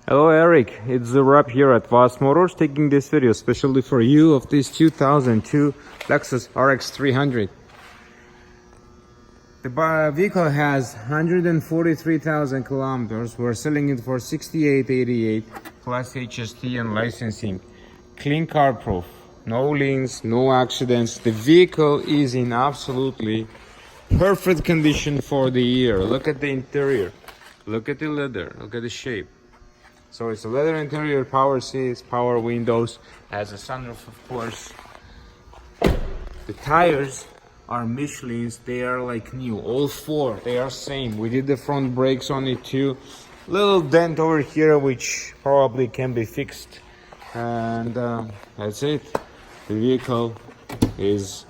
Hello Eric, it's the rep here at Vast Motors taking this video especially for you of this 2002 Lexus RX300. The vehicle has 143,000 kilometers. We're selling it for $68.88 plus HST and licensing. Clean car proof, no liens, no accidents. The vehicle is in absolutely perfect condition for the year. Look at the interior, look at the leather, look at the shape. So it's a leather interior, power seats, power windows, has a sunroof of course. The tires are Michelin's, they are like new, all four, they are same. We did the front brakes on it too. Little dent over here which probably can be fixed. And that's it. The vehicle is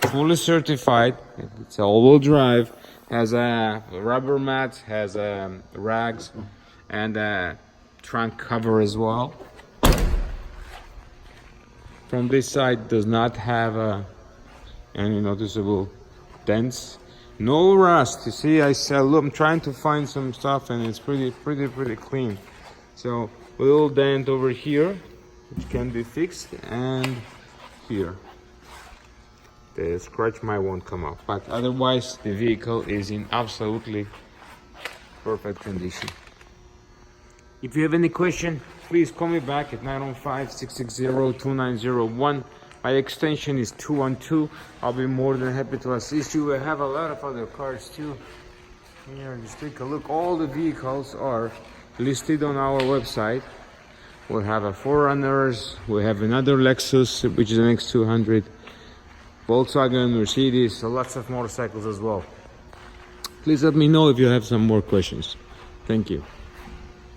fully certified. It's all-wheel drive, has a rubber mat, has rags, and a trunk cover as well. From this side does not have any noticeable dents, no rust. You see, I'm trying to find some stuff and it's pretty clean. So a little dent over here which can be fixed, and here the scratch might won't come up, but otherwise the vehicle is in absolutely perfect condition. If you have any question, please call me back at 905-660-2901. My extension is 212. I'll be more than happy to assist you. We have a lot of other cars too. Here, just take a look. All the vehicles are listed on our website. We have a 4Runners, we have another Lexus, which is an X200, Volkswagen, Mercedes, lots of motorcycles as well. Please let me know if you have some more questions. Thank you.